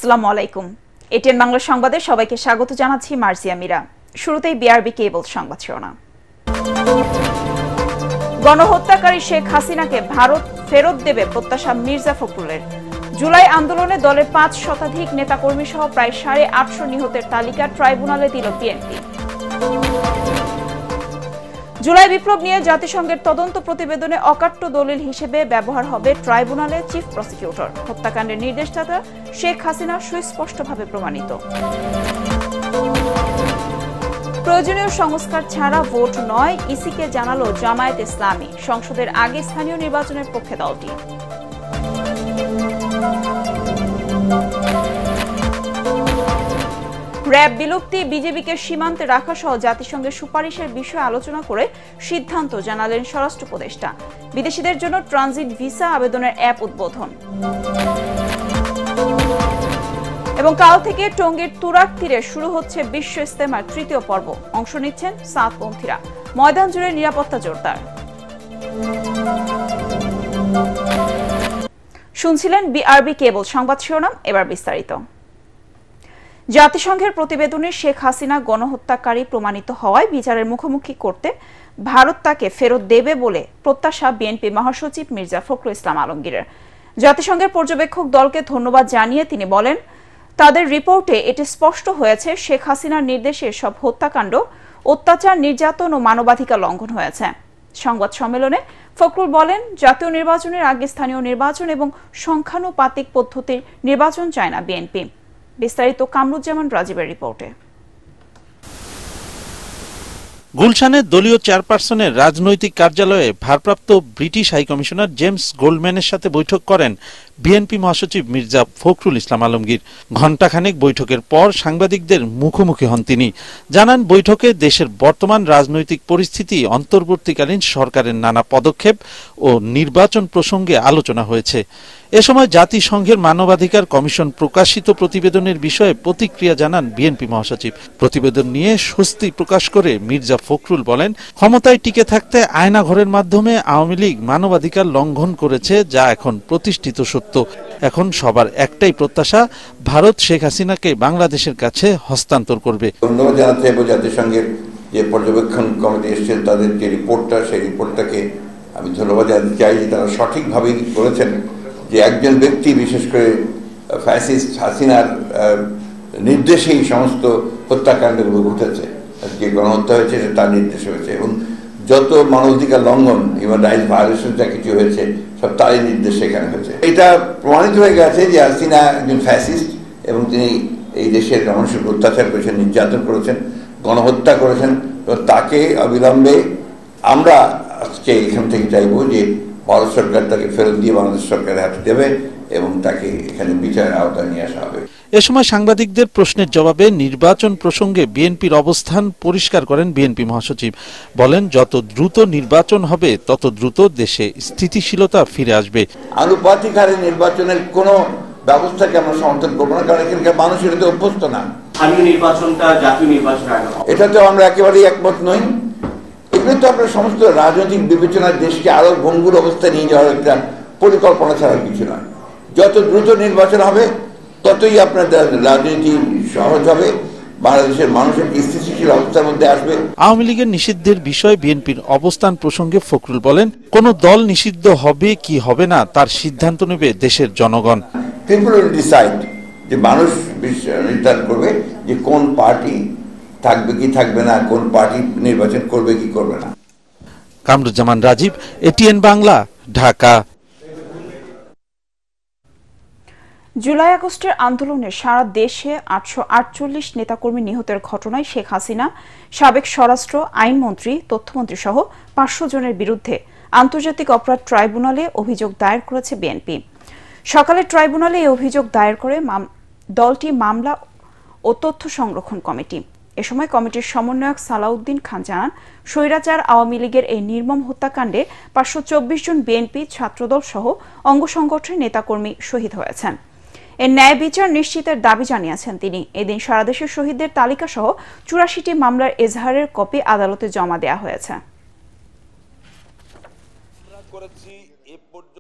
আসসালামু আলাইকুম। এটিএন বাংলা সংবাদে সবাইকে স্বাগত জানাচ্ছি মার্জিয়া মীরা। শুরুতেই বিআরবি কেবল সংবাদ শিরোনাম। গণহত্যাকারী শেখ হাসিনাকে ভারত ফেরত দেবে প্রত্যাশা মির্জা ফখরুলের। জুলাই আন্দোলনে দলের ৫ শতাধিক নেতাকর্মী সহ প্রায় ৮৫০ নিহতের তালিকা ট্রাইব্যুনালে দিল বিএনপি। জুলাই বিপ্লব নিয়ে জাতিসংঘের তদন্ত প্রতিবেদনে অকাট্য দলিল হিসেবে ব্যবহার হবে ট্রাইব্যুনালে চিফ প্রসিকিউটর। হত্যাকাণ্ডের নির্দেশদাতা শেখ হাসিনা সুস্পষ্টভাবে প্রমাণিত। প্রয়োজনীয় সংস্কার ছাড়া ভোট নয়, ইসিকে জানালো জামায়াত ইসলামী। সংসদের আগে স্থানীয় নির্বাচনের পক্ষে দলটি। র্যাব বিলুপ্তি, বিজেপিকে সীমান্তে রাখা সহ জাতিসংঘের সুপারিশের বিষয়ে আলোচনা করে সিদ্ধান্ত জানালেন স্বরাষ্ট্র উপদেষ্টা। বিদেশিদের জন্য ট্রানজিট ভিসা আবেদনের অ্যাপ উদ্বোধন। এবং কাল থেকে টঙ্গীর তুরাগ তীরে শুরু হচ্ছে বিশ্ব ইজতেমার ৩য় পর্ব। অংশ নিচ্ছেন সাতপন্থীরা। ময়দান জুড়ে নিরাপত্তা জোরদার। শুনছিলেন বিআরবি কেবল সংবাদ শিরোনাম, এবার বিস্তারিত। জাতিসংঘের প্রতিবেদনে শেখ হাসিনা গণহত্যাকারী প্রমাণিত হওয়ায় বিচারের মুখোমুখি করতে ভারত তাকে ফেরত দেবে বলে প্রত্যাশা বিএনপি মহাসচিব মির্জা ফখরুল ইসলাম আলমগীরের। জাতিসংঘের পর্যবেক্ষক দলকে ধন্যবাদ জানিয়ে তিনি বলেন, তাদের রিপোর্টে এটি স্পষ্ট হয়েছে শেখ হাসিনার নির্দেশে সব হত্যাকাণ্ড, অত্যাচার, নির্যাতন ও মানবাধিকার লঙ্ঘন হয়েছে। সংবাদ সম্মেলনে ফখরুল বলেন, জাতীয় নির্বাচনের আগে স্থানীয় নির্বাচন এবং সংখ্যানুপাতিক পদ্ধতির নির্বাচন চায় না বিএনপি। বিস্তারিত কামরুজ্জামান রাজীবের রিপোর্টে। গুলশানের দলীয় চেয়ারপারসনের রাজনৈতিক কার্যালয়ে ভারপ্রাপ্ত ব্রিটিশ হাইকমিশনার জেমস গোল্ডম্যানের সাথে বৈঠক করেন বিএনপি মহাসচিব মির্জা ফখরুল ইসলাম আলমগীর। ঘণ্টাখানেক বৈঠকের পর সাংবাদিকদের মুখোমুখি হন তিনি। জানান, বৈঠকে দেশের বর্তমান রাজনৈতিক পরিস্থিতি, অন্তর্বর্তীকালীন সরকারের নানা পদক্ষেপ ও নির্বাচন প্রসঙ্গে আলোচনা হয়েছে। এ সময় জাতিসংঘের মানবাধিকার কমিশন প্রকাশিত প্রতিবেদনের বিষয়ে প্রতিক্রিয়া জানান বিএনপি মহাসচিব। প্রতিবেদন নিয়ে স্বস্তি প্রকাশ করে মির্জা ফখরুল বলেন, ক্ষমতায় টিকে থাকতে আয়নাঘরের মাধ্যমে আওয়ামী লীগ মানবাধিকার লঙ্ঘন করেছে, যা এখন প্রতিষ্ঠিত সত্য। এখন সবার একটাই প্রত্যাশা, ভারত শেখ হাসিনাকে বাংলাদেশের কাছে হস্তান্তর করবে। ধন্যবাদ জানাতে হবে জাতিসংঘের যে পর্যবেক্ষণ কমিটি এসেছেন, তাদের যে রিপোর্টটা, সেই রিপোর্টটাকে আমি ধন্যবাদ জানাতে চাই যে তারা সঠিকভাবেই বলেছেন যে একজন ব্যক্তি, বিশেষ করে ফ্যাসিস্ট হাসিনার নির্দেশেই সমস্ত হত্যাকাণ্ডগুলো ঘটেছে। যে গণহত্যা হয়েছে সেটা তার নির্দেশে হয়েছে, এবং যত মানবাধিকার লঙ্ঘন, হিউম্যান রাইটস ভায়োলেশন যা কিছু হয়েছে সব তারই নির্দেশে এখানে হয়েছে। এটা প্রমাণিত হয়ে গেছে যে হাসিনা একজন ফ্যাসিস্ট, এবং তিনি এই দেশের মানুষের অত্যাচার করেছেন, নির্যাতন করেছেন, গণহত্যা করেছেন। তো তাকে অবিলম্বে আমরা আজকে এখান থেকে চাইব যে ভারত সরকার তাকে ফেরত দিয়ে বাংলাদেশ সরকারের হাতে দেবে এবং তাকে এখানে বিচারের আওতায় নিয়ে আসা হবে। এ সময় সাংবাদিকদের প্রশ্নের জবাবে নির্বাচন প্রসঙ্গে বিএনপির অবস্থান পরিষ্কার করেন বিএনপি মহাসচিব। বলেন, যত দ্রুত নির্বাচন হবে তত দ্রুত দেশে স্থিতিশীলতা ফিরে আসবে। আনুপাতিক হারে নির্বাচনের কোনো ব্যবস্থাকে আমরা সমর্থন করবো না, কারণ এখানকার মানুষ এটাতে অভ্যস্ত না। স্থানীয় নির্বাচনটা জাতীয় নির্বাচন, এটাতেও আমরা একেবারেই একমত নই। এগুলো তো আপনার সমস্ত রাজনৈতিক বিবেচনার দেশকে আরো ভঙ্গুর অবস্থায় নিয়ে যাওয়ার একটা পরিকল্পনা ছাড়া কিছু নয়। যত দ্রুত নির্বাচন হবে ততই আপনার রাজনীতি সহজ হবে, বাংলাদেশের মানুষের স্থিতিশীল অবস্থার মধ্যে আসবে। আওয়ামী লীগের নিষিদ্ধের বিষয়ে বিএনপির অবস্থান প্রসঙ্গে ফখরুল বলেন, কোন দল নিষিদ্ধ হবে কি হবে না তার সিদ্ধান্ত নেবে দেশের জনগণ। পিপল উইল ডিসাইড, যে মানুষ নির্ধারণ করবে যে কোন পার্টি থাকবে কি থাকবে না, কোন পার্টি নির্বাচন করবে কি করবে না। কামরুজ্জামান রাজীব, এটিএন বাংলা, ঢাকা। জুলাই আগস্টের আন্দোলনে সারা দেশে ৮৪৮ নেতাকর্মী নিহতের ঘটনায় শেখ হাসিনা, সাবেক স্বরাষ্ট্র, আইনমন্ত্রী, তথ্যমন্ত্রী সহ ৫০০ জনের বিরুদ্ধে আন্তর্জাতিক অপরাধ ট্রাইব্যুনালে অভিযোগ দায়ের করেছে বিএনপি। সকালে ট্রাইব্যুনালে এই অভিযোগ দায়ের করে দলটি মামলা ও তথ্য সংরক্ষণ কমিটি। এ সময় কমিটির সমন্বয়ক সালাউদ্দিন খান জানান, স্বৈরাচার আওয়ামী লীগের এই নির্মম হত্যাকাণ্ডে ৫২৪ জন বিএনপি, ছাত্রদল সহ অঙ্গ সংগঠনের নেতাকর্মী শহীদ হয়েছেন। এর ন্যায় বিচার নিশ্চিতের দাবি জানিয়েছেন তিনি। এদিন সারা দেশের শহীদদের তালিকা সহ ৮৪টি মামলার এজাহারের কপি আদালতে জমা দেওয়া হয়েছে।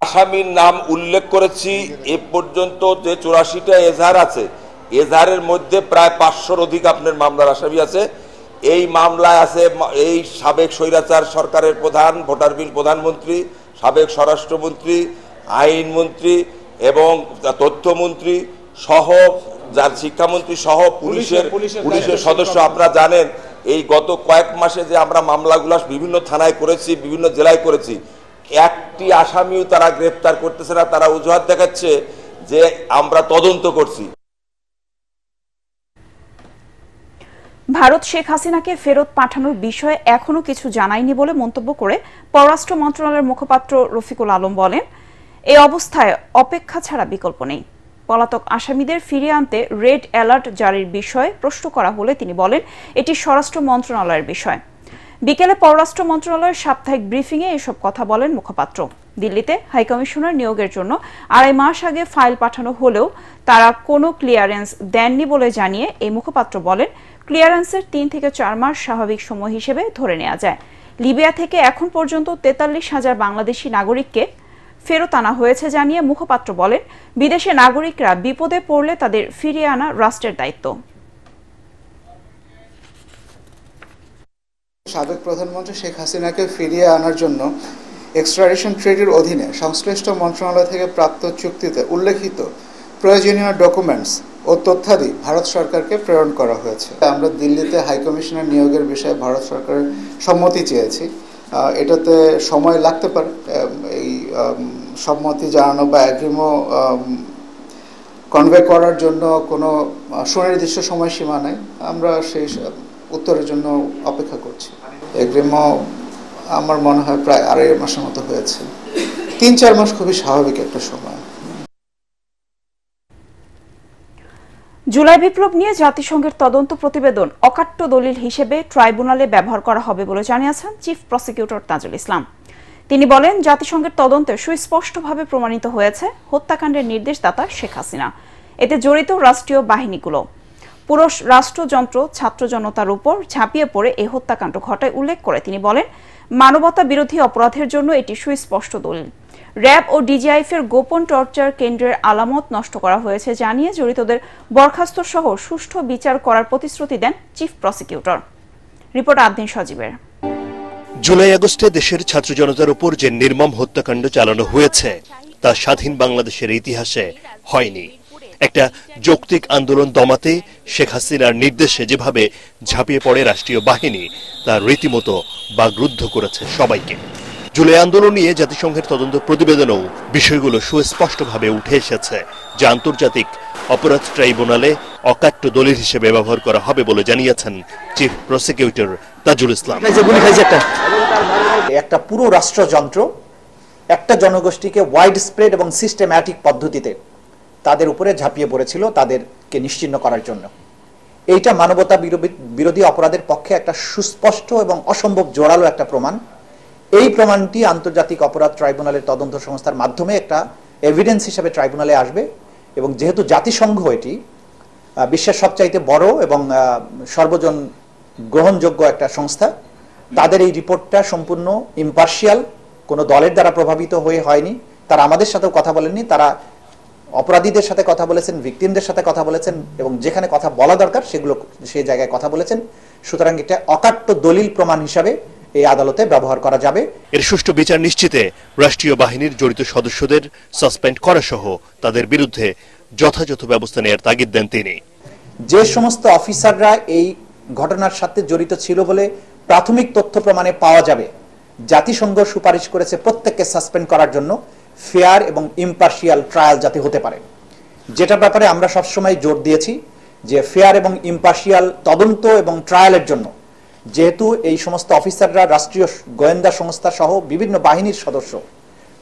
আসামির নাম উল্লেখ করেছি। এ পর্যন্ত যে 84টা এজাহার আছে, এজাহারের মধ্যে প্রায় 500-র অধিক আপনার মামলার আসামি আছে। এই মামলায় আছে এই সাবেক স্বৈরাচার সরকারের প্রধান, ভোটার বিল প্রধানমন্ত্রী, সাবেক স্বরাষ্ট্রমন্ত্রী, আইনমন্ত্রী এবং তথ্যমন্ত্রী সহ, যার শিক্ষামন্ত্রী সহ পুলিশের সদস্য। আপনারা জানেন এই গত কয়েক মাসে যে আমরা মামলাগুলো বিভিন্ন থানায় করেছি, বিভিন্ন জেলায় করেছি, একটি আসামিও তারা গ্রেফতার করতেছে না। তারা অজুহাত দেখাচ্ছে যে আমরা তদন্ত করছি। ভারত শেখ হাসিনাকে ফেরত পাঠানোর বিষয়ে এখনো কিছু জানায়নি বলে মন্তব্য করে পররাষ্ট্র মন্ত্রণালয়ের মুখপাত্র রফিকুল আলম বলেন, এই অবস্থায় অপেক্ষা ছাড়া বিকল্প নেই। পলাতক আসামিদের ফিরিয়ে আনতে রেড অ্যালার্ট জারির বিষয়ে প্রশ্ন করা হলে তিনি বলেন, এটি স্বরাষ্ট্র মন্ত্রণালয়ের বিষয়। বিকেলে পররাষ্ট্র মন্ত্রণালয়ের সাপ্তাহিক ব্রিফিংয়ে এসব কথা বলেন মুখপাত্র। দিল্লিতে হাইকমিশনার নিয়োগের জন্য 2.5 মাস আগে ফাইল পাঠানো হলেও তারা কোনো ক্লিয়ারেন্স দেননি বলে জানিয়ে এই মুখপাত্র বলেন, ক্লিয়ারেন্সের 3 থেকে 4 মাস স্বাভাবিক সময় হিসেবে ধরে নেওয়া যায়। লিবিয়া থেকে এখন পর্যন্ত 43,000 বাংলাদেশি নাগরিককে ফেরত আনা হয়েছে জানিয়ে মুখপাত্র বলেন, বিদেশে নাগরিকরা বিপদে পড়লে তাদের ফিরিয়ে আনা রাষ্ট্রের দায়িত্ব। সাবেক প্রধানমন্ত্রী শেখ হাসিনাকে ফিরিয়ে আনার জন্য এক্সট্রাডিশন ট্রিটির অধীনে সংশ্লিষ্ট মন্ত্রণালয় থেকে প্রাপ্ত চুক্তিতে উল্লেখিত প্রয়োজনীয় ডকুমেন্টস ও তথ্যাদি ভারত সরকারকে প্রেরণ করা হয়েছে। আমরা দিল্লিতে হাইকমিশনার নিয়োগের বিষয়ে ভারত সরকারের সম্মতি চেয়েছি। এটাতে সময় লাগতে পারে। এই সম্মতি জানানো বা এগ্রিমো কনভে করার জন্য কোনো সুনির্দিষ্ট সময়সীমা নেই। আমরা সেই উত্তরের জন্য অপেক্ষা করছি। এগ্রিমো আমার মনে হয় প্রায় 2.5 মাসের মতো হয়েছে। 3-4 মাস খুবই স্বাভাবিক একটা সময়। জুলাই বিপ্লব নিয়ে জাতিসংঘের তদন্ত প্রতিবেদন অকাট্য দলিল হিসেবে ট্রাইব্যুনালে ব্যবহার করা হবে বলে জানিয়েছেন চিফ প্রসিকিউটর তাজুল ইসলাম। তিনি বলেন, জাতিসংঘের তদন্তে সুস্পষ্টভাবে প্রমাণিত হয়েছে হত্যাকাণ্ডের নির্দেশদাতা শেখ হাসিনা, এতে জড়িত রাষ্ট্রীয় বাহিনীগুলো। পুরো রাষ্ট্রযন্ত্র ছাত্র জনতার উপর ঝাঁপিয়ে পড়ে এই হত্যাকাণ্ড ঘটায় উল্লেখ করে তিনি বলেন, মানবতা বিরোধী অপরাধের জন্য এটি সুস্পষ্ট দলিল। র্যাব ও ডিজিআইএফ এর গোপন টর্চার কেন্দ্রের আলামত নষ্ট করা হয়েছে জানিয়ে জড়িতদের বরখাস্ত সহ সুষ্ঠু বিচার করার প্রতিশ্রুতি দেন চিফ প্রসিকিউটর। রিপোর্ট আদিন সজীবের। জুলাই আগস্টে দেশের ছাত্র জনতার উপর যে নির্মম হত্যাকাণ্ড চালানো হয়েছে তা স্বাধীন বাংলাদেশের ইতিহাসে হয়নি। একটা যৌক্তিক আন্দোলন দমাতে শেখ হাসিনার নির্দেশে যেভাবে ঝাঁপিয়ে পড়ে রাষ্ট্রীয় বাহিনী তা রীতিমতো বাগরুদ্ধ করেছে সবাইকে। জুলাই আন্দোলন নিয়ে জাতিসংঘের তদন্ত প্রতিবেদনেও বিষয়গুলো সুস্পষ্টভাবে উঠে এসেছে, যা আন্তর্জাতিক অপরাধ ট্রাইব্যুনালে অকাট্য দলিল হিসেবে ব্যবহার করা হবে বলে জানিয়েছেন চিফ প্রসিকিউটর তাজুল ইসলাম। একটা পুরো রাষ্ট্রযন্ত্র একটা জনগোষ্ঠীকে ওয়াইড স্প্রেড এবং সিস্টেম্যাটিক পদ্ধতিতে তাদের উপরে ঝাঁপিয়ে পড়েছিল তাদেরকে নিশ্চিহ্ন করার জন্য। এইটা মানবতা বিরোধী অপরাধের পক্ষে একটা সুস্পষ্ট এবং অসম্ভব জোরালো একটা প্রমাণ। এই প্রমাণটি আন্তর্জাতিক অপরাধ ট্রাইব্যুনালের তদন্ত সংস্থার মাধ্যমে একটা এভিডেন্স হিসেবে ট্রাইব্যুনালে আসবে এবং যেহেতু জাতিসংঘ এটি বিশ্বের সবচাইতে বড় এবং সর্বজন গ্রহণযোগ্য একটা সংস্থা, তাদের এই রিপোর্টটা সম্পূর্ণ ইম্পার্শিয়াল, কোনো দলের দ্বারা প্রভাবিত হয়ে হয়নি। তারা আমাদের সাথেও কথা বলেননি, তারা অপরাধীদের সাথে কথা বলেছেন, ভিকটিমদের সাথে কথা বলেছেন এবং যেখানে কথা বলা দরকার সেগুলো সেই জায়গায় কথা বলেছেন। সুতরাং এটা অকাট্য দলিল প্রমাণ হিসাবে এই আদালতে ব্যবহার করা যাবে। এর সুষ্ঠু বিচার নিশ্চিতে রাষ্ট্রীয় বাহিনীর জড়িত সদস্যদের সাসপেন্ড করা সহ তাদের বিরুদ্ধে যথাযথ ব্যবস্থা নেওয়ার তাগিদ দেন তিনি। যে সমস্ত অফিসাররা এই ঘটনার সাথে জড়িত ছিল বলে প্রাথমিক তথ্য প্রমাণে পাওয়া যাবে, জাতিসংঘ সুপারিশ করেছে প্রত্যেককে সাসপেন্ড করার জন্য, ফেয়ার এবং ইম্পার্শিয়াল ট্রায়াল যাতে হতে পারে। যেটার ব্যাপারে আমরা সবসময় জোর দিয়েছি যে ফেয়ার এবং ইম্পার্শিয়াল তদন্ত এবং ট্রায়ালের জন্য যেহেতু এই সমস্ত অফিসাররা রাষ্ট্রীয় গোয়েন্দা সংস্থা সহ বিভিন্ন বাহিনীর সদস্য,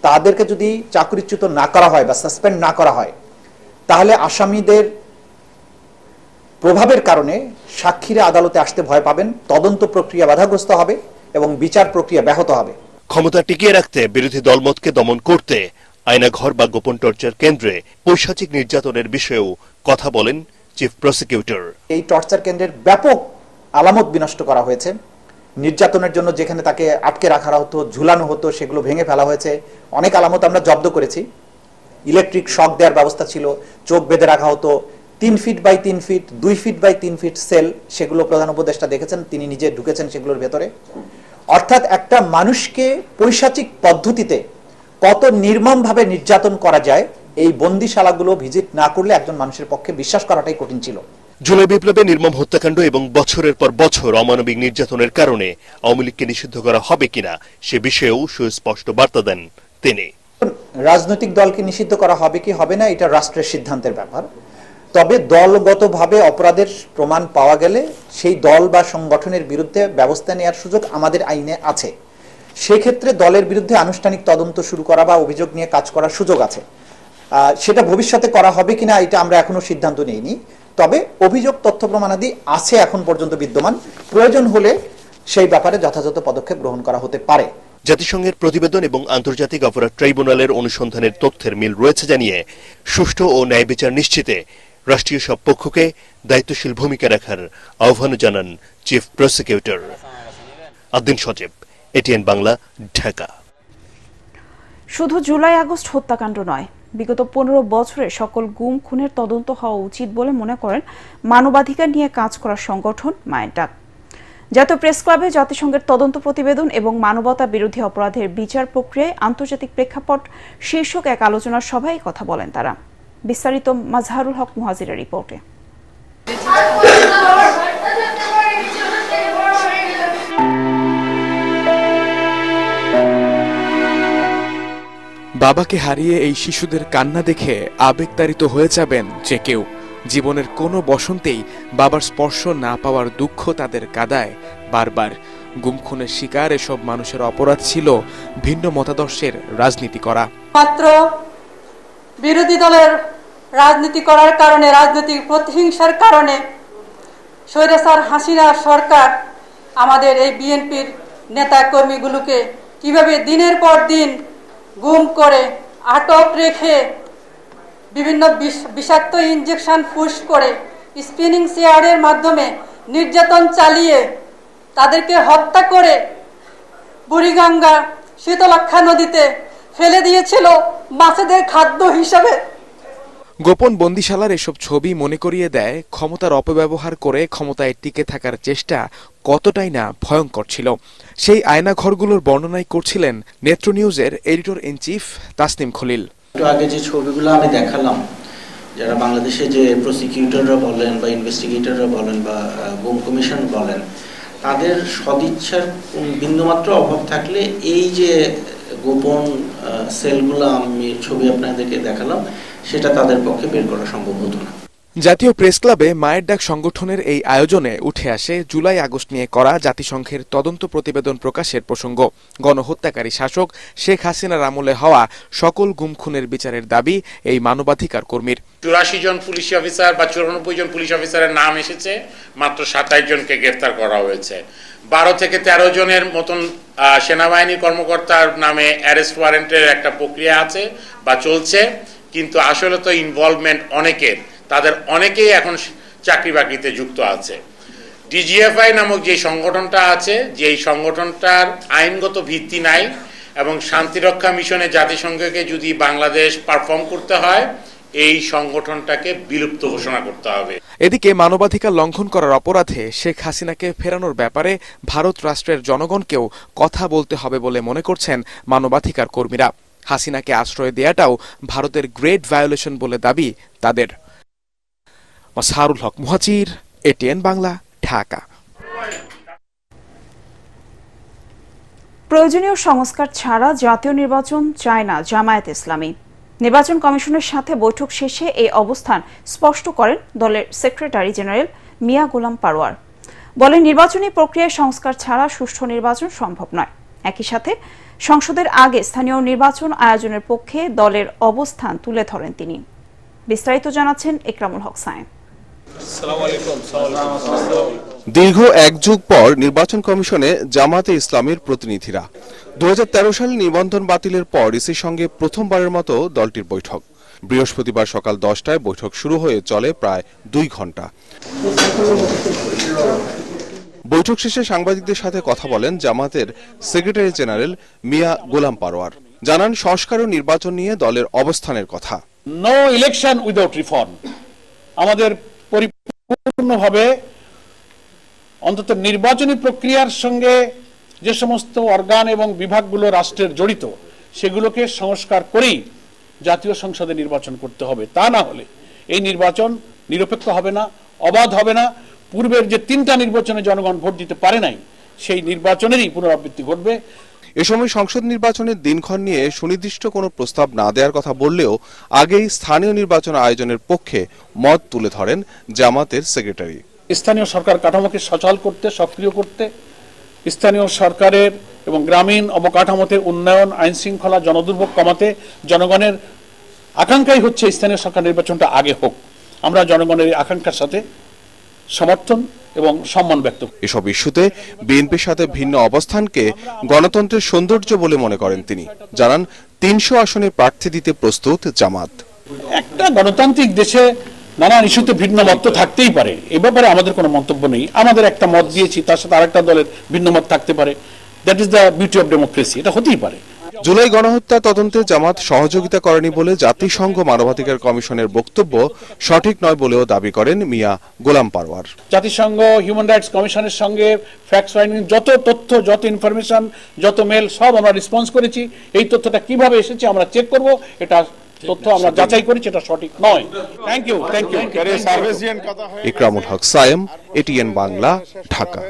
তাদেরকে যদি চাকরিচ্যুত না করা হয় বা সাসপেন্ড না করা হয়, তাহলে আসামিদের প্রভাবের কারণে সাক্ষীরা আদালতে আসতে ভয় পাবেন, তদন্ত প্রক্রিয়া বাধাগ্রস্ত হবে এবং বিচার প্রক্রিয়া ব্যাহত হবে। ক্ষমতা টিকিয়ে রাখতে বিরোধী দলমতকে দমন করতে আয়নাঘর বা গোপন টর্চার কেন্দ্রে পৈশাচিক নির্যাতনের বিষয়েও কথা বলেন চিফ প্রসিকিউটর। এই টর্চার কেন্দ্রের ব্যাপক আলামত বিনষ্ট করা হয়েছে, নির্যাতনের জন্য যেখানে তাকে আটকে রাখা হতো, ঝুলানো হতো, সেগুলো ভেঙে ফেলা হয়েছে। অনেক আলামত আমরা জব্দ করেছি। ইলেকট্রিক শক দেওয়ার ব্যবস্থা ছিল, চোখ বেঁধে রাখা হতো, 3 feet by 3 feet, 2 feet by 3 feet cell, সেগুলো প্রধান উপদেষ্টা দেখেছেন, তিনি নিজে ঢুকেছেন সেগুলোর ভেতরে। অর্থাৎ একটা মানুষকে পৈশাচিক পদ্ধতিতে কত নির্মমভাবে নির্যাতন করা যায়, এই বন্দিশালাগুলো ভিজিট না করলে একজন মানুষের পক্ষে বিশ্বাস করাটাই কঠিন ছিল। জুলাই বিপ্লবে নির্মম হত্যাকাণ্ড এবং বছরের পর বছর অমানবিক নির্যাতনের কারণে আওয়ামী লীগকে নিষিদ্ধ করা হবে কিনা সে বিষয়েও সুস্পষ্ট বার্তা দেন তিনি। রাজনৈতিক দলকে নিষিদ্ধ করা হবে কি হবে না এটা রাষ্ট্রের সিদ্ধান্তের ব্যাপার। তবে দলগতভাবে অপরাধের প্রমাণ পাওয়া গেলে সেই দল বা সংগঠনের বিরুদ্ধে ব্যবস্থা নেওয়ার সুযোগ আমাদের আইনে আছে। সেক্ষেত্রে দলের বিরুদ্ধে আনুষ্ঠানিক তদন্ত শুরু করা বা অভিযোগ নিয়ে কাজ করার সুযোগ আছে। সেটা ভবিষ্যতে করা হবে কিনা এটা আমরা এখনো সিদ্ধান্ত নেইনি। তবে অভিযোগ, তথ্য প্রমাণাদি আছে এখন পর্যন্ত বিদ্যমান, প্রয়োজন হলে সেই ব্যাপারে যথাযথ পদক্ষেপ গ্রহণ করা হতে পারে। জাতিসংঘের প্রতিবেদন এবং আন্তর্জাতিক অপরাধ ট্রাইব্যুনালের অনুসন্ধানের তথ্যের মিল রয়েছে জানিয়ে সুষ্ঠু ও ন্যায় বিচার নিশ্চিতে রাষ্ট্রীয় সব পক্ষকে দায়িত্বশীল ভূমিকা রাখার আহ্বান জানান চিফ প্রসিকিউটর আদ্দিন সজীব। এটিএন বাংলা, ঢাকা। শুধু জুলাই আগস্ট হত্যাকাণ্ড নয়, বিগত 15 বছরে সকল গুম খুনের তদন্ত হওয়া উচিত বলে মনে করেন মানবাধিকার নিয়ে কাজ করা সংগঠন মায়ের ডাক। জাতীয় প্রেস ক্লাবে জাতিসংঘের তদন্ত প্রতিবেদন এবং মানবতা বিরোধী অপরাধের বিচার প্রক্রিয়ায় আন্তর্জাতিক প্রেক্ষাপট শীর্ষক এক আলোচনা সভায় কথা বলেন তারা। বিস্তারিত মাজহারুল হক মুহাজিরের রিপোর্টে। বাবাকে হারিয়ে এই শিশুদের কান্না দেখে আবেগতাড়িত হয়ে যাবেন যে কেউ। জীবনের কোনো বসন্তেই বাবার স্পর্শ না পাওয়ার দুঃখ তাদের কাঁদায় বারবার। গুম খুনের শিকার এসব মানুষের অপরাধ ছিল ভিন্ন মতাদর্শের রাজনীতি করা। মাত্র বিরোধী দলের রাজনীতি করার কারণে, রাজনৈতিক প্রতিহিংসার কারণে স্বৈরাচার হাসিনা সরকার আমাদের এই বিএনপির নেতা কর্মীগুলোকে কিভাবে দিনের পর দিন গুম করে আটক রেখে বিভিন্ন বিষাক্ত ইনজেকশন পুশ করে স্পিনিং চেয়ারের মাধ্যমে নির্যাতন চালিয়ে তাদেরকে হত্যা করে বুড়িগঙ্গা শীতলক্ষা নদীতে ফেলে দিয়েছিল মাছেদের খাদ্য হিসাবে। গোপন বন্দিশালার এসব ছবি মনে করিয়ে দেয় ক্ষমতার অপব্যবহার করে ক্ষমতায় টিকে থাকার চেষ্টা কতটাই না ভয়ঙ্কর ছিল। সেই আয়নাঘরগুলোর বর্ণনাই করছিলেন নেত্র নিউজের editor in chief Tasnim Khalil. আগে যে ছবিগুলো আমি দেখালাম, যারা বাংলাদেশে যে প্রসিকিউটররা বলেন বা ইনভেস্টিগেটররা বলেন বা গুম কমিশন বলেন, তাদের সদিচ্ছার বিন্দুমাত্র অভাব থাকলে এই যে গোপন সেলগুলো আমি ছবি আপনাদেরকে দেখালাম, সেটা তাদের পক্ষে বের করা সম্ভব হতো না। জাতীয় প্রেস ক্লাবে মায়ের ডাক সংগঠনের এই আয়োজনে উঠে আসে জুলাই আগস্ট নিয়ে করা জাতিসংঘের তদন্ত প্রতিবেদন প্রকাশের প্রসঙ্গ। গণহত্যাকারী শাসক শেখ হাসিনার আমলে হওয়া সকল গুম খুনের বিচারের দাবি এই মানবাধিকার কর্মীর। 84 জন পুলিশ অফিসার বা 94 জন পুলিশ অফিসারের নাম এসেছে, মাত্র 27 জনকে গ্রেফতার করা হয়েছে। 12 থেকে 13 জনের মতন সেনাবাহিনী কর্মকর্তার নামে অ্যারেস্ট ওয়ারেন্টের একটা প্রক্রিয়া আছে বা চলছে, কিন্তু আসলে তো ইনভলভমেন্ট অনেকের, তাদের অনেকেই এখন চাকরি বাকরিতে যুক্ত আছে। ডিজিএফআই নামক যে সংগঠনটা আছে, যেই সংগঠনটার আইনগত ভিত্তি নাই এবং শান্তিরক্ষা মিশনে জাতিসংঘকে যদি বাংলাদেশ পারফর্ম করতে হয়, এই সংগঠনটাকে বিলুপ্ত ঘোষণা করতে হবে। এদিকে মানবাধিকার লঙ্ঘন করার অপরাধে শেখ হাসিনাকে ফেরানোর ব্যাপারে ভারত রাষ্ট্রের জনগণকেও কথা বলতে হবে বলে মনে করছেন মানবাধিকার কর্মীরা। হাসিনাকে আশ্রয় দেয়াটাও ভারতের গ্রেট ভায়োলেশন বলে দাবি তাদের। মাজহারুল হক মুহাজির, এটিএন বাংলা, ঢাকা। প্রয়োজনীয় সংস্কার ছাড়া জাতীয় নির্বাচন চায় না জামায়াতে ইসলামী। নির্বাচন কমিশনের সাথে বৈঠক শেষে এই অবস্থান স্পষ্ট করেন দলের সেক্রেটারি জেনারেল মিয়া গোলাম পারওয়ার। বলেন, নির্বাচনী প্রক্রিয়ায় সংস্কার ছাড়া সুষ্ঠু নির্বাচন সম্ভব নয়। একই সাথে সংসদের আগে স্থানীয় নির্বাচন আয়োজনের পক্ষে দলের অবস্থান তুলে ধরেন তিনি। বিস্তারিত জানাচ্ছেন ইকরামুল হক সায়েম। দীর্ঘ এক যুগ পর নির্বাচন কমিশনে জামায়াতে ইসলামীর প্রতিনিধিরা 2013 সালে নিবন্ধন বাতিলের পর ইসির সঙ্গে প্রথমবারের মতো দলটির বৈঠক। বৃহস্পতিবার সকাল 10টায় বৈঠক শুরু হয়ে চলে প্রায় 2 ঘন্টা। বৈঠক শেষে সাংবাদিকদের সাথে কথা বলেন জামাতের সেক্রেটারি জেনারেল মিয়া গোলাম পারওয়ার। জানান সংস্কার ও নির্বাচন নিয়ে দলের অবস্থানের কথা। No election without reform. আমাদের পরিপূর্ণভাবে অন্তত নির্বাচনী প্রক্রিয়ার সঙ্গে যে সমস্ত অর্গান এবং বিভাগগুলো রাষ্ট্রের জড়িত সেগুলোকে সংস্কার করেই জাতীয় সংসদে নির্বাচন করতে হবে। তা না হলে এই নির্বাচন নিরপেক্ষ হবে না, অবাধ হবে না। পূর্বের যে 3টা নির্বাচনে জনগণ ভোট দিতে পারে নাই সেই নির্বাচনেরই পুনরাবৃত্তি ঘটবে। এ সময় সংসদ নির্বাচনের দিনক্ষণ নিয়ে সুনির্দিষ্ট কোনো প্রস্তাব না দেওয়ার কথা বললেও আগেই স্থানীয় নির্বাচন আয়োজনের পক্ষে মত তুলে ধরেন জামাতের সেক্রেটারি। স্থানীয় সরকার কাঠামোকে সচল করতে, সক্রিয় করতে, স্থানীয় সরকারের এবং গ্রামীণ অবকাঠামোতে উন্নয়ন, আইন শৃঙ্খলা, জনদুর্ভোগ কমাতে জনগণের আকাঙ্ক্ষাই হচ্ছে স্থানীয় সরকার নির্বাচনটা আগে হোক। আমরা জনগণের এই আকাঙ্ক্ষার সাথে সমর্থন এবং সম্মান ব্যক্ত করি। এসব ইস্যুতে বিএনপির সাথে ভিন্ন অবস্থানকে গণতন্ত্রের সৌন্দর্য বলে মনে করেন তিনি। জানান 300 আসনে প্রার্থী দিতে প্রস্তুত জামাত। একটা গণতান্ত্রিক দেশে নানান ইস্যুতে ভিন্ন মত থাকতেই পারে, এ ব্যাপারে আমাদের কোনো মন্তব্য নেই। আমাদের একটা মত দিয়েছি, তার সাথে আরেকটা দলের ভিন্ন মত থাকতে পারে। That is the beauty of democracy. এটা হতেই পারে। জুলাই গণহত্যা তদন্তে জামাত সহযোগিতা করেনি বলে জাতিসংঘ মানবাধিকার কমিশনের বক্তব্য সঠিক নয় বলেও দাবি করেন মিয়া গোলাম পারওয়ার। জাতিসংঘ হিউম্যান রাইটস কমিশনের সঙ্গে ফ্যাক্ট ফাইন্ডিং যত তথ্য, যত ইনফরমেশন, যত মেল সব আমরা রেসপন্স করেছি। এই তথ্যটা কিভাবে এসেছে আমরা চেক করব। এটা তথ্য আমরা যাচাই করেছি, এটা সঠিক নয়। Thank you. Ikramul Haque Sayem, ATN Bangla, Dhaka.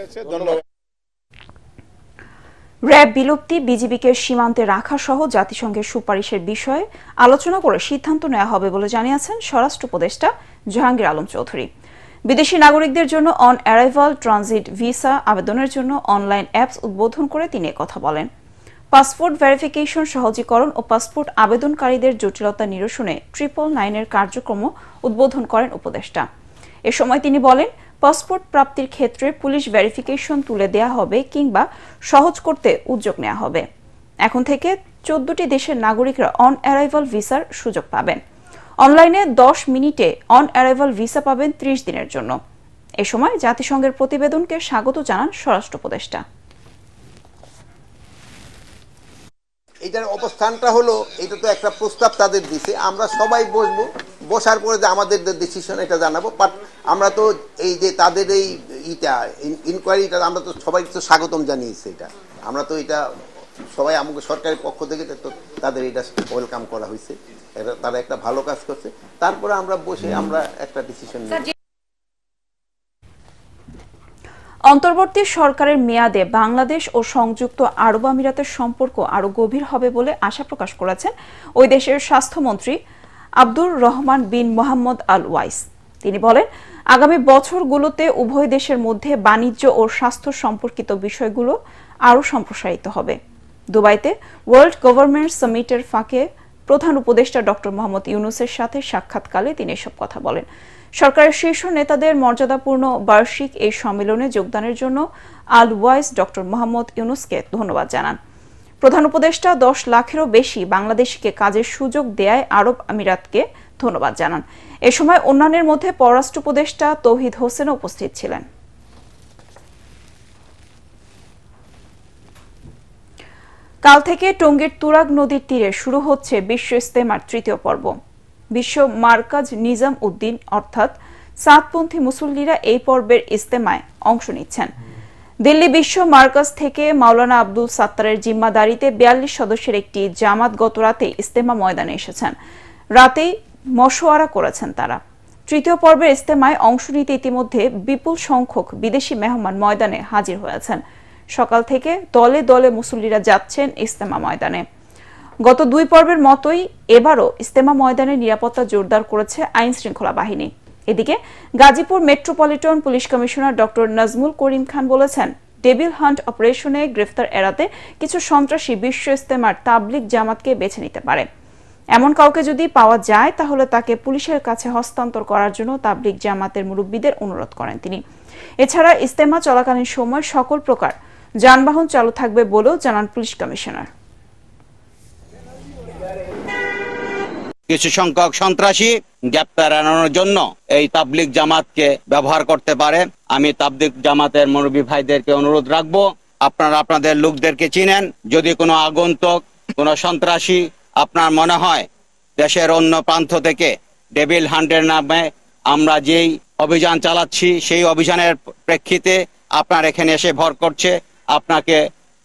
RAB বিলুপ্তি, বিজিবিকে সীমান্তে রাখা সহ জাতিসংঘের সুপারিশের বিষয়ে আলোচনা করে সিদ্ধান্ত নেওয়া হবে বলে জানিয়েছেন স্বরাষ্ট্র উপদেষ্টা জাহাঙ্গীর আলম চৌধুরী। বিদেশি নাগরিকদের জন্য অন অ্যারাইভাল ট্রানজিট ভিসা আবেদনের জন্য অনলাইন অ্যাপস উদ্বোধন করে তিনি কথা বলেন। পাসপোর্ট ভেরিফিকেশন সহজীকরণ ও পাসপোর্ট আবেদনকারীদের জটিলতা নিরসনে 999 কার্যক্রম উদ্বোধন করেন উপদেষ্টা। এ সময় তিনি বলেন, পাসপোর্ট প্রাপ্তির ক্ষেত্রে পুলিশ ভেরিফিকেশন তুলে দেয়া হবে কিংবা সহজ করতে উদ্যোগ নেওয়া হবে। এখন থেকে 14টি দেশের নাগরিকরা অন অ্যারাইভাল ভিসার সুযোগ পাবেন। অনলাইনে 10 মিনিটে অন অ্যারাইভাল ভিসা পাবেন 30 দিনের জন্য। এ সময় জাতিসংঘের প্রতিবেদনকে স্বাগত জানান স্বরাষ্ট্র উপদেষ্টা। এটার অবস্থানটা হলো, এটা তো একটা প্রস্তাব তাদের দিছে, আমরা সবাই বসবো, বসার পরে যে আমাদের ডিসিশন এটা জানাবো। বাট আমরা তো এই যে তাদের এই ইনকোয়ারিটা আমরা তো সবাই তো স্বাগতম জানিয়েছি। এটা আমরা তো এটা সবাই আমাকে সরকারের পক্ষ থেকে তো তাদের এটা ওয়েলকাম করা হয়েছে। তারা একটা ভালো কাজ করছে। তারপরে আমরা বসে আমরা একটা ডিসিশন নিই। অন্তর্বর্তী সরকারের মেয়াদে বাংলাদেশ ও সংযুক্ত আরব আমিরাতের সম্পর্ক আরও গভীর হবে বলে আশা প্রকাশ করেছেন ওই দেশের স্বাস্থ্যমন্ত্রী আব্দুর রহমান বিন মোহাম্মদ আল ওয়াইস। তিনি বলেন, আগামী বছরগুলোতে উভয় দেশের মধ্যে বাণিজ্য ও স্বাস্থ্য সম্পর্কিত বিষয়গুলো আরও সম্প্রসারিত হবে। দুবাইতে ওয়ার্ল্ড গভর্নমেন্ট সামিটের ফাঁকে প্রধান উপদেষ্টা ডক্টর মোহাম্মদ ইউনূসের সাথে সাক্ষাৎকালে তিনি এসব কথা বলেন। সরকারের শীর্ষ নেতাদের মর্যাদাপূর্ণ বার্ষিক এই সম্মেলনে যোগদানের জন্য আল ওয়াইস ডক্টর মোহাম্মদ ইউনূসকে ধন্যবাদ জানান। প্রধান উপদেষ্টা 10 লাখেরও বেশি বাংলাদেশিকে কাজের সুযোগ দেয়ায় আরব আমিরাতকে ধন্যবাদ জানান। এ সময় অন্যান্যের মধ্যে পররাষ্ট্র উপদেষ্টা তৌহিদ হোসেন উপস্থিত ছিলেন। কাল থেকে টঙ্গীর তুরাগ নদীর তীরে শুরু হচ্ছে বিশ্ব ইজতেমার 3য় পর্ব। বিশ্ব মার্কাজ নিজাম উদ্দিন অর্থাৎ সাতপন্থী মুসল্লিরা এই পর্বের ইজতেমায় অংশ নিচ্ছেন। দিল্লি বিশ্ব মার্কাজ থেকে মাওলানা আব্দুল সাত্তারের জিম্মাদারিতে 42 সদস্যের একটি জামাত গত রাতে ইজতেমা ময়দানে এসেছেন। রাতেই মশওয়ারা করেছেন তারা। 3য় পর্বের ইজতেমায় অংশ নিতে ইতিমধ্যে বিপুল সংখ্যক বিদেশি মেহমান ময়দানে হাজির হয়েছেন। সকাল থেকে দলে দলে মুসল্লিরা যাচ্ছেন ইজতেমা ময়দানে। গত 2 পর্বের মতোই এবারও ইজতেমা ময়দানে নিরাপত্তা জোরদার করেছে আইন শৃঙ্খলা বাহিনী। এদিকে Gazipur metropolitan police commissioner doctor Nazmul Karim Khan বলেছেন, ডেভিল হান্ট অপারেশনে গ্রেফতার এড়াতে কিছু সন্ত্রাসী বিশ্ব ইজতেমার তাবলিগ জামাতকে বেছে নিতে পারে। এমন কাউকে যদি পাওয়া যায় তাহলে তাকে পুলিশের কাছে হস্তান্তর করার জন্য তাবলিগ জামাতের মুরব্বীদের অনুরোধ করেন তিনি। এছাড়া ইজতেমা চলাকালীন সময় সকল প্রকার যানবাহন চালু থাকবে বলেও জানান পুলিশ কমিশনার। কিছু সংখ্যক সন্ত্রাসী গ্রেপ্তার এড়ানোর জন্য এই তাবলিগ জামাতকে ব্যবহার করতে পারে। আমি তাবলিগ জামাতের মুরব্বী ভাইদেরকে অনুরোধ রাখবো, আপনারা আপনাদের লোকদেরকে চিনেন। যদি কোনো আগন্তুক, কোনো সন্ত্রাসী আপনার মনে হয় দেশের অন্য প্রান্ত থেকে ডেভিল হান্টের নামে আমরা যেই অভিযান চালাচ্ছি, সেই অভিযানের প্রেক্ষিতে আপনার এখানে এসে ভর করছে, আপনাকে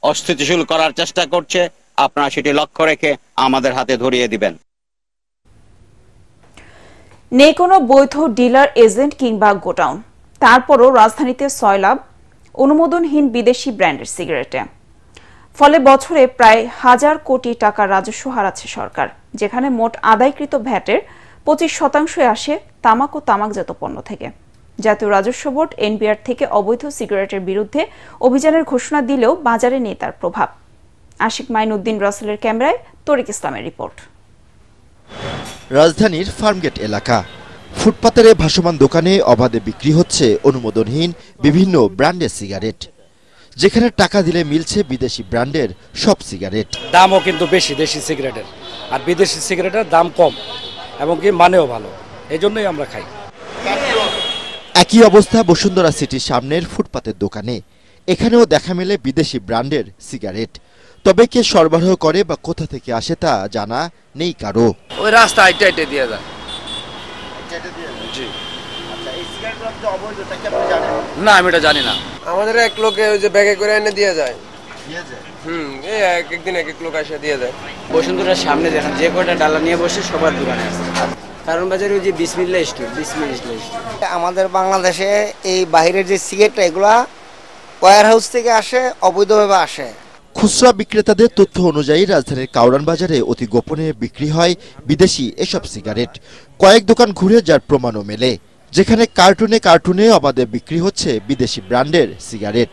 অস্থিতিশীল করার চেষ্টা করছে, আপনারা সেটি লক্ষ্য রেখে আমাদের হাতে ধরিয়ে দিবেন। নেই কোনো বৈধ ডিলার, এজেন্ট কিংবা গোডাউন, তারপরও রাজধানীতে সয়লাভ অনুমোদনহীন বিদেশি ব্র্যান্ডের সিগারেটে। ফলে বছরে প্রায় 1000 কোটি টাকা রাজস্ব হারাচ্ছে সরকার, যেখানে মোট আদায়কৃত ভ্যাটের 25% আসে তামাক ও তামাকজাত পণ্য থেকে। জাতীয় রাজস্ব বোর্ড এনবিআর থেকে অবৈধ সিগারেটের বিরুদ্ধে অভিযানের ঘোষণা দিলেও বাজারে নেই তার প্রভাব। আশিক মাইনুদ্দিন রাসেলের ক্যামেরায় তরিক ইসলামের রিপোর্ট। রাজধানীর ফার্মগেট এলাকা, ফুটপাতের ভাসমান দোকানে অবাধে বিক্রি হচ্ছে অনুমোদনহীন বিভিন্ন ব্র্যান্ডের সিগারেট, যেখানে টাকা দিলে মিলছে বিদেশি ব্র্যান্ডের সব সিগারেট। দামও কিন্তু বেশি দেশি সিগারেটের, আর বিদেশি সিগারেটের দাম কম এবং কি মানেও ভালো, এই জন্যই আমরা খাই। একই অবস্থা বসুন্ধরা সিটির সামনের ফুটপাতের দোকানে, এখানেও দেখা মেলে বিদেশি ব্র্যান্ডের সিগারেট। তবে কে সরবরাহ করে বা কোথা থেকে আসে তা জানা নেই কারো। ওই রাস্তা আইটে আইটে দিয়ে যায়। না, আমি এটা জানি না। আমাদের এক লোকে ওই যে ব্যাগে করে এনে দিয়ে যায়। এই একদিন এক লোক এসে দিয়ে যায়। বসুন্ধরার সামনে দেখেন যে কয়টা ডালা নিয়ে বসে সবার দোকানে আছে। কারণ বাজারে ওই যে বিসমিল্লাহ স্টোর, আমাদের বাংলাদেশে এই বাইরের যে সিগারেটটা এগুলা ওয়্যার হাউস থেকে আসে, অবৈধভাবে আসে। খুচরা বিক্রেতাদের তথ্য অনুযায়ী রাজধানীর কাউরান বাজারে অতি গোপনে বিক্রি হয় বিদেশি এসব সিগারেট। কয়েক দোকান ঘুরে যার প্রমাণও মেলে, যেখানে কার্টুনে কার্টুনে অবাধে বিক্রি হচ্ছে বিদেশি ব্র্যান্ডের সিগারেট।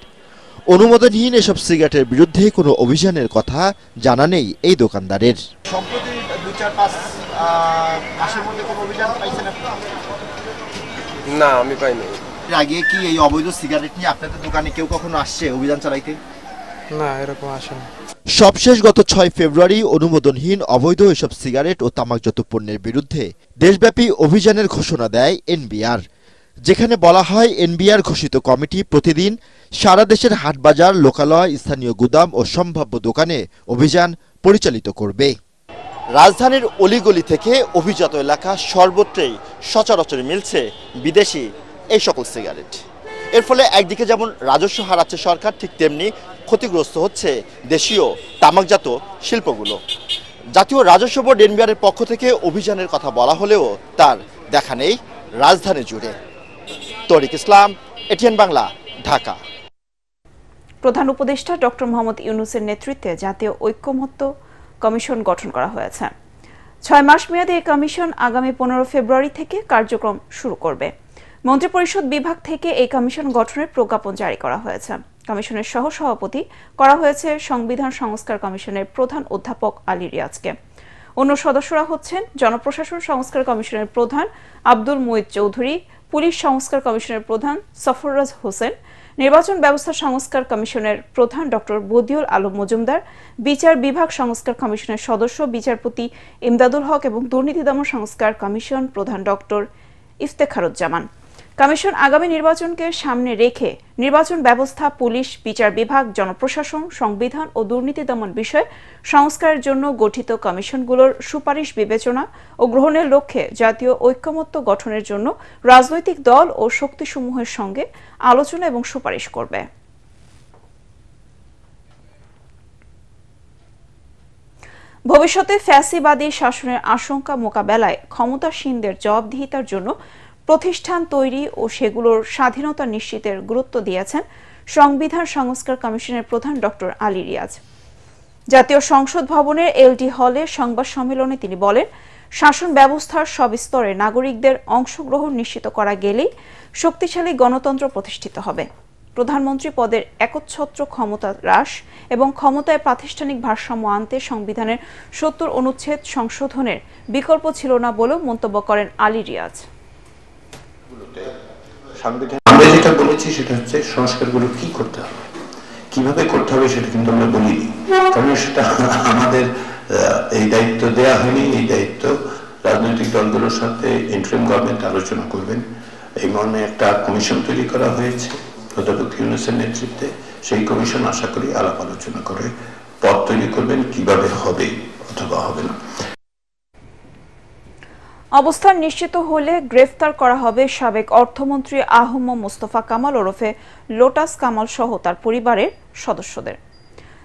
অনুমোদনহীন এসব সিগারেটের বিরুদ্ধে কোনো অভিযানের কথা জানা নেই এই দোকানদারের। সম্প্রতি 2-4-5 মাসের মধ্যে কোনো অভিযান পাইছেন আপনি? না, আমি পাইনি। এর আগে কি এই অবৈধ সিগারেট নিয়ে আপনাদের দোকানে কেউ কখনো আসছে অভিযান চালাইতে? না, এরকম আসেনি। সবশেষ গত 6 ফেব্রুয়ারি অনুমোদনহীন অবৈধ এসব সিগারেট ও তামাকজাত পণ্যের বিরুদ্ধে দেশব্যাপী অভিযানের ঘোষণা দেয় এনবিআর, যেখানে বলা হয় এনবিআর ঘোষিত কমিটি প্রতিদিন সারা দেশের হাটবাজার, লোকালয়, স্থানীয় গুদাম ও সম্ভাব্য দোকানে অভিযান পরিচালিত করবে। রাজধানীর অলিগলি থেকে অভিজাত এলাকা সর্বত্রই সচরাচর মিলছে বিদেশি এই সকল সিগারেট। এর ফলে একদিকে যেমন রাজস্ব হারাচ্ছে সরকার, ঠিক তেমনি ক্ষতিগ্রস্ত হচ্ছে দেশীয় তামাকজাত শিল্পগুলো। জাতীয় রাজস্ব বোর্ড এনবিআরের পক্ষ থেকে অভিযানের কথা বলা হলেও তার দেখা নেই রাজধানী জুড়ে। তরিক ইসলাম, এটিএন বাংলা, ঢাকা। প্রধান উপদেষ্টা ডক্টর মোহাম্মদ ইউনূসের নেতৃত্বে জাতীয় ঐক্যমত্য কমিশন গঠন করা হয়েছে। 6 মাস মেয়াদী এই কমিশন আগামী 15 ফেব্রুয়ারি থেকে কার্যক্রম শুরু করবে। মন্ত্রিপরিষদ বিভাগ থেকে এই কমিশন গঠনের প্রজ্ঞাপন জারি করা হয়েছে। কমিশনের সহ সভাপতি করা হয়েছে সংবিধান সংস্কার কমিশনের প্রধান অধ্যাপক আলী রিয়াজকে। অন্য সদস্যরা হচ্ছেন জনপ্রশাসন সংস্কার কমিশনের প্রধান আব্দুল মুঈদ চৌধুরী, পুলিশ সংস্কার কমিশনের প্রধান সফররাজ হোসেন, নির্বাচন ব্যবস্থা সংস্কার কমিশনের প্রধান ডক্টর বদিউল আলম মজুমদার, বিচার বিভাগ সংস্কার কমিশনের সদস্য বিচারপতি ইমদাদুল হক এবং দুর্নীতি দমন সংস্কার কমিশন প্রধান ডক্টর ইফতেখারুজ্জামান। কমিশন আগামী নির্বাচনকে সামনে রেখে নির্বাচন ব্যবস্থা, পুলিশ, বিচার বিভাগ, জনপ্রশাসন, সংবিধান ও দুর্নীতি দমন বিষয়ে সংস্কারের জন্য গঠিত কমিশনগুলোর সুপারিশ বিবেচনা ও গ্রহণের লক্ষ্যে জাতীয় ঐক্যমত্য গঠনের জন্য রাজনৈতিক দল ও শক্তিসমূহের সঙ্গে আলোচনা এবং সুপারিশ করবে। ভবিষ্যতে ফ্যাসিবাদী শাসনের আশঙ্কা মোকাবেলায় ক্ষমতাসীনদের জবাবদিহিতার জন্য প্রতিষ্ঠান তৈরি ও সেগুলোর স্বাধীনতা নিশ্চিতের গুরুত্ব দিয়েছেন সংবিধান সংস্কার কমিশনের প্রধান ডক্টর আলী রিয়াজ। জাতীয় সংসদ ভবনের এলডি হলে সংবাদ সম্মেলনে তিনি বলেন, শাসন ব্যবস্থার সব স্তরে নাগরিকদের অংশগ্রহণ নিশ্চিত করা গেলেই শক্তিশালী গণতন্ত্র প্রতিষ্ঠিত হবে। প্রধানমন্ত্রী পদের একচ্ছত্র ক্ষমতা হ্রাস এবং ক্ষমতায় প্রাতিষ্ঠানিক ভারসাম্য আনতে সংবিধানের 70 অনুচ্ছেদ সংশোধনের বিকল্প ছিল না বলেও মন্তব্য করেন আলী রিয়াজ। আমরা যেটা বলেছি সেটা হচ্ছে সংস্কারগুলো কি করতে হবে, কিভাবে করতে হবে সেটা কিন্তু আমরা বলিনি, কারণ সেটা আমাদের এই দায়িত্ব দেয়া হয়নি। এই দায়িত্ব রাজনৈতিক দলগুলোর সাথে ইন্টারিম গভর্নমেন্ট আলোচনা করবেন এই মর্মে একটা কমিশন তৈরি করা হয়েছে অধ্যাপক ইউনূসের নেতৃত্বে। সেই কমিশন আশা করি আলাপ আলোচনা করে পথ তৈরি করবেন কিভাবে হবে অথবা হবে না। অবস্থান নিশ্চিত হলে গ্রেফতার করা হবে সাবেক অর্থমন্ত্রী আহম মোস্তফা কামাল ওরফে লোটাস কামাল সহ তার পরিবারের সদস্যদের।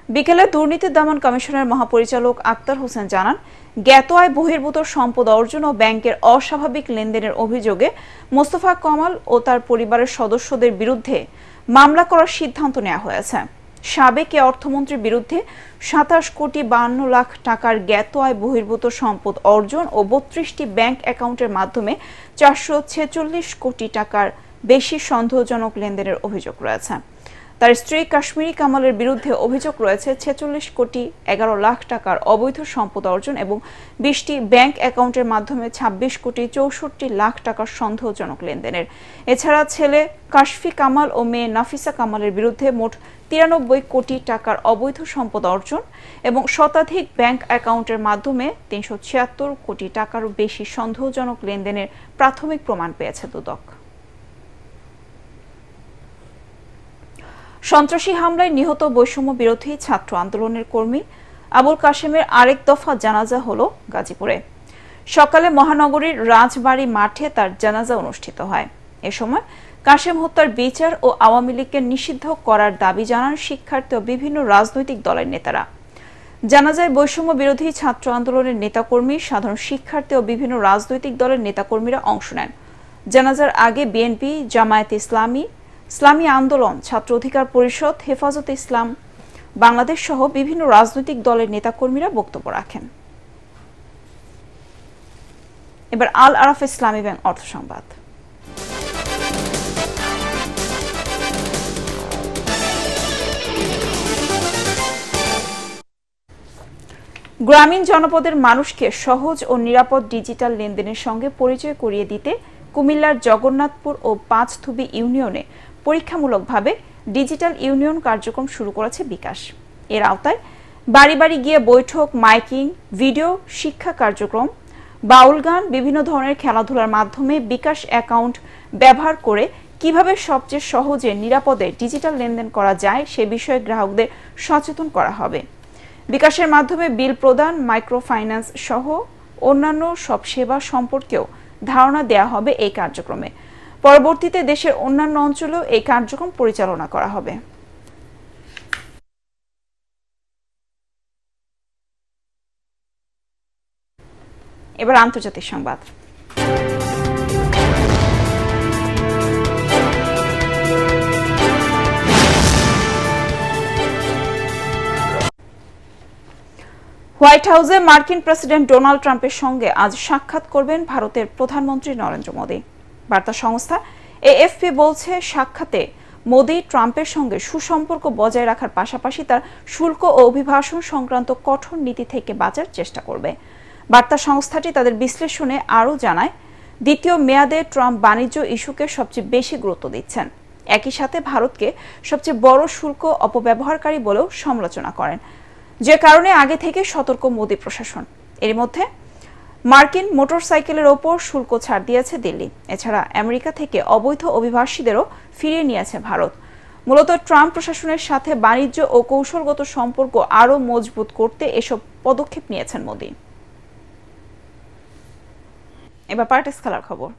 বিকেলে দুর্নীতি দমন কমিশনের মহাপরিচালক আক্তার হোসেন জানান, জ্ঞাত আয় বহির্ভূত সম্পদ অর্জন ও ব্যাংকের অস্বাভাবিক লেনদেনের অভিযোগে মোস্তফা কামাল ও তার পরিবারের সদস্যদের বিরুদ্ধে মামলা করার সিদ্ধান্ত নেওয়া হয়েছে। সাবেক অর্থমন্ত্রীর বিরুদ্ধে 27 কোটি 52 লাখ টাকার জ্ঞাত আয় বহির্ভূত সম্পদ অর্জন ও 32টি ব্যাংক অ্যাকাউন্টের মাধ্যমে 446 কোটি টাকার বেশি সন্দেহজনক লেনদেনের অভিযোগ রয়েছে। তার স্ত্রী কাশ্মীরি কামালের বিরুদ্ধে অভিযোগ রয়েছে 46 কোটি 11 লাখ টাকার অবৈধ সম্পদ অর্জন এবং 20টি ব্যাংক অ্যাকাউন্টের মাধ্যমে 26 কোটি 64 লাখ টাকার সন্দেহজনক লেনদেনের। এছাড়া ছেলে কাশফি কামাল ও মেয়ে নাফিসা কামালের বিরুদ্ধে মোট 93 কোটি টাকার অবৈধ সম্পদ অর্জন এবং শতাধিক ব্যাংক অ্যাকাউন্টের মাধ্যমে 376 কোটি টাকারও বেশি সন্দেহজনক লেনদেনের প্রাথমিক প্রমাণ পেয়েছে দুদক। সন্ত্রাসী হামলায় নিহত বৈষম্য বিরোধী ছাত্র আন্দোলনের কর্মী আবুল কাশেমের আরেক দফা জানাজা হলো গাজীপুরে। সকালে মহানগরীর রাজবাড়ী মাঠে তার জানাজা অনুষ্ঠিত হয়। এ সময় কাশেম হত্যার বিচার ও আওয়ামী লীগকে নিষিদ্ধ করার দাবি জানান শিক্ষার্থী ও বিভিন্ন রাজনৈতিক দলের নেতারা। জানাজায় বৈষম্য বিরোধী ছাত্র আন্দোলনের নেতাকর্মী, সাধারণ শিক্ষার্থী ও বিভিন্ন রাজনৈতিক দলের নেতাকর্মীরা অংশ নেন। জানাজার আগে বিএনপি, জামায়াতে ইসলামী, ইসলামী আন্দোলন, ছাত্র অধিকার পরিষদ, হেফাজতে ইসলাম বাংলাদেশ সহ বিভিন্ন রাজনৈতিক দলের নেতাকর্মীরা বক্তব্য রাখেন। এবার আল আরাফ ইসলামী ব্যাংক অর্থ সংবাদ। গ্রামীণ জনপদের মানুষকে সহজ ও নিরাপদ ডিজিটাল লেনদেনের সঙ্গে পরিচয় করিয়ে দিতে কুমিল্লার জগন্নাথপুর ও পাঁচথুবি ইউনিয়নে পরীক্ষামূলকভাবে ডিজিটাল ইউনিয়ন কার্যক্রম শুরু করেছে বিকাশ। এর আওতায় বাড়ি বাড়ি গিয়ে বৈঠক, মাইকিং, ভিডিও শিক্ষা কার্যক্রম, বাউল গান, বিভিন্ন ধরনের খেলাধুলার মাধ্যমে বিকাশ অ্যাকাউন্ট ব্যবহার করে কিভাবে সবচেয়ে সহজে নিরাপদে ডিজিটাল লেনদেন করা যায় সে বিষয়ে গ্রাহকদের সচেতন করা হবে। বিকাশের মাধ্যমে বিল প্রদান, মাইক্রো ফাইন্যান্স সহ অন্যান্য সব সেবা সম্পর্কেও ধারণা দেয়া হবে এই কার্যক্রমে। পরবর্তীতে দেশের অন্যান্য অঞ্চলেও এই কার্যক্রম পরিচালনা করা হবে। এবার আন্তর্জাতিক সংবাদ। হোয়াইট হাউসে মার্কিন প্রেসিডেন্ট ডোনাল্ড ট্রাম্পের সঙ্গে আজ সাক্ষাৎ করবেন ভারতের প্রধানমন্ত্রী নরেন্দ্র মোদী। বার্তা সংস্থা এএফপি বলছে, সাক্ষাতে মোদী ট্রাম্পের সঙ্গে সুসম্পর্ক বজায় রাখার পাশাপাশি তার শুল্ক ও অভিবাসন সংক্রান্ত কঠোর নীতি থেকে বাঁচার চেষ্টা করবে। বার্তা সংস্থাটি তাদের বিশ্লেষণে আরও জানায়, দ্বিতীয় মেয়াদে ট্রাম্প বাণিজ্য ইস্যুকে সবচেয়ে বেশি গুরুত্ব দিচ্ছেন। একই সাথে ভারতকে সবচেয়ে বড় শুল্ক অপব্যবহারকারী বলেও সমালোচনা করেন, যে কারণে আগে থেকে সতর্ক মোদী প্রশাসন। এর মধ্যে মার্কিন মোটরসাইকেলের ওপর শুল্ক ছাড় দিয়েছে দিল্লি। এছাড়া আমেরিকা থেকে অবৈধ অভিবাসীদেরও ফিরিয়ে নিয়েছে ভারত। মূলত ট্রাম্প প্রশাসনের সাথে বাণিজ্য ও কৌশলগত সম্পর্ক আরও মজবুত করতে এসব পদক্ষেপ নিয়েছেন মোদী। এবার পার্টিস খেলার খবর।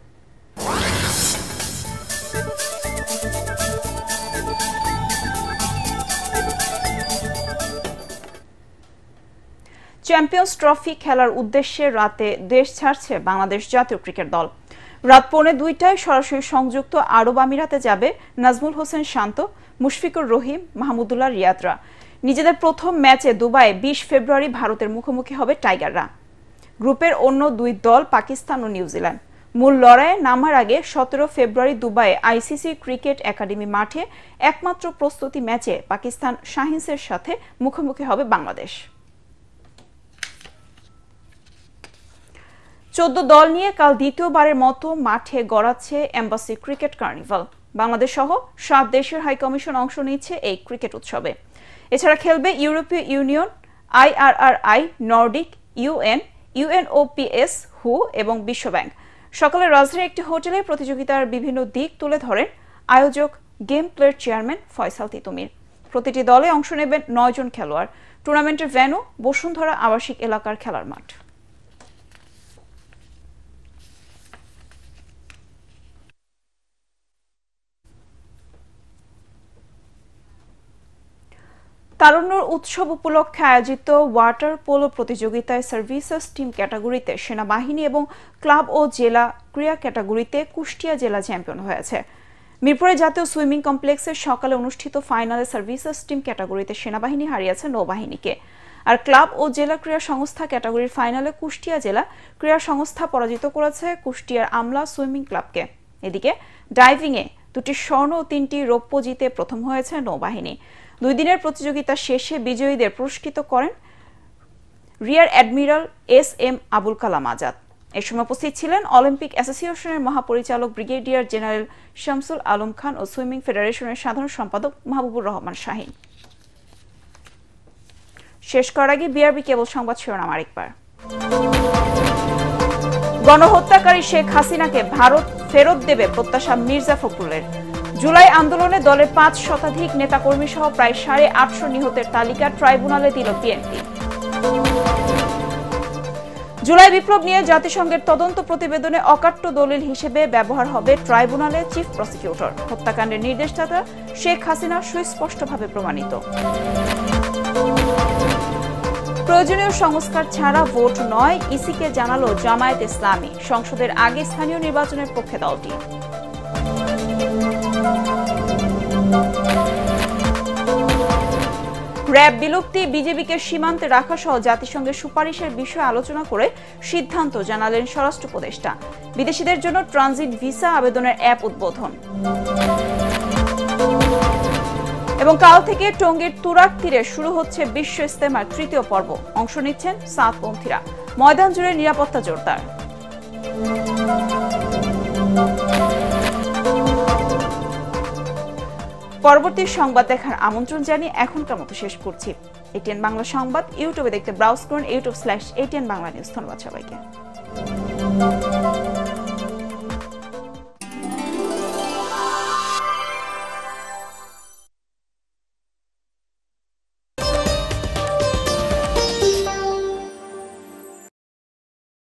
চ্যাম্পিয়ন্স ট্রফি খেলার উদ্দেশ্যে রাতে দেশ ছাড়ছে বাংলাদেশ জাতীয় ক্রিকেট দল। রাত 1:45টায় সরাসরি সংযুক্ত আরব আমিরাতে যাবে নাজমুল হোসেন শান্ত, মুশফিকুর রহিম, মাহমুদুল্লাহ রিয়াদরা। নিজেদের প্রথম ম্যাচে দুবাইয়ে 20 ফেব্রুয়ারি ভারতের মুখোমুখি হবে টাইগাররা। গ্রুপের অন্য দুই দল পাকিস্তান ও নিউজিল্যান্ড। মূল লড়াইয়ে নামার আগে 17 ফেব্রুয়ারি দুবাইয়ে আইসিসি ক্রিকেট একাডেমি মাঠে একমাত্র প্রস্তুতি ম্যাচে পাকিস্তান শাহিনসের সাথে মুখোমুখি হবে বাংলাদেশ। 14 দল নিয়ে কাল দ্বিতীয়বারের মতো মাঠে গড়াচ্ছে এম্বাসি ক্রিকেট কার্নিভাল। বাংলাদেশ সহ 7 দেশের হাই কমিশন অংশ নিচ্ছে এই ক্রিকেট উৎসবে। এছাড়া খেলবে ইউরোপীয় union, IRRI, Nordic, UN, UNOPS, হু এবং বিশ্বব্যাংক। সকালে রাজধানীর একটি হোটেলে প্রতিযোগিতার বিভিন্ন দিক তুলে ধরেন আয়োজক গেম প্লের চেয়ারম্যান ফয়সাল তিতুমির। প্রতিটি দলে অংশ নেবেন 9 জন খেলোয়াড়। টুর্নামেন্টের ভেন্যু বসুন্ধরা আবাসিক এলাকার খেলার মাঠ। তারুণ্য উৎসব উপলক্ষে আয়োজিত ওয়াটার পোলো প্রতিযোগিতায় সার্ভিসেস টিম ক্যাটাগরিতে সেনাবাহিনী এবং ক্লাব ও জেলা ক্রীড়া ক্যাটাগরিতে কুষ্টিয়া জেলা চ্যাম্পিয়ন হয়েছে। মিরপুরে জাতীয় সুইমিং কমপ্লেক্সে সকালে অনুষ্ঠিত ফাইনালে সার্ভিসেস টিম ক্যাটাগরিতে সেনাবাহিনী হারিয়েছে নৌবাহিনীকে, আর ক্লাব ও জেলা ক্রীড়া সংস্থা ক্যাটাগরির ফাইনালে কুষ্টিয়া জেলা ক্রীড়া সংস্থা পরাজিত করেছে কুষ্টিয়ার আমলা সুইমিং ক্লাবকে। এদিকে ডাইভিংয়ে 2টি স্বর্ণ ও 3টি রৌপ্য জিতে প্রথম হয়েছে নৌবাহিনী। 2 দিনের প্রতিযোগিতা শেষে বিজয়ীদের পুরস্কৃত করেন rear admiral SM Abul Kalam Azad. এ সময় উপস্থিত ছিলেন অলিম্পিক অ্যাসোসিয়েশনের মহাপরিচালক ব্রিগেডিয়ার জেনারেল শামসুল আলম খান ও সুইমিং ফেডারেশনের সাধারণ সম্পাদক মাহবুবুর রহমান শাহিন। শেষ করার আগে বিআরবি কেবল সংবাদ শিরোনাম আরেকবার। গণহত্যাকারী শেখ হাসিনাকে ভারত ফেরত দেবে প্রত্যাশা মির্জা ফখরুলের। জুলাই আন্দোলনে দলের 5 শতাধিক নেতাকর্মী সহ প্রায় 850 নিহতের তালিকা ট্রাইব্যুনালে দিল বিএনপি। জুলাই বিপ্লব নিয়ে জাতিসংঘের তদন্ত প্রতিবেদনে অকাট্য দলিল হিসেবে ব্যবহার হবে ট্রাইব্যুনালে চিফ প্রসিকিউটর। হত্যাকাণ্ডের নির্দেশদাতা শেখ হাসিনা সুস্পষ্টভাবে প্রমাণিত। প্রয়োজনীয় সংস্কার ছাড়া ভোট নয়, ইসিকে জানালো জামায়াত ইসলামী। সংসদের আগে স্থানীয় নির্বাচনের পক্ষে দলটি। র‍্যাব বিলুপ্তি, বিজেপিকে সীমান্তে রাখা সহ জাতিসংঘের সুপারিশের বিষয়ে আলোচনা করে সিদ্ধান্ত জানালেন স্বরাষ্ট্র উপদেষ্টা। বিদেশিদের জন্য ট্রানজিট ভিসা আবেদনের অ্যাপ উদ্বোধন। এবং কাল থেকে টঙ্গীর তুরাগ তীরে শুরু হচ্ছে বিশ্ব ইজতেমার 3য় পর্ব। অংশ নিচ্ছেন সাতপন্থীরা। ময়দান জুড়ে নিরাপত্তা জোরদার। পরবর্তী সংবাদ দেখার আমন্ত্রণ জানিয়ে এখনকার মতো শেষ করছি। ATN বাংলা সংবাদ ইউটিউবে দেখতে ব্রাউজ করুন youtube/ATN বাংলা নিউজ। ধন্যবাদ সবাইকে।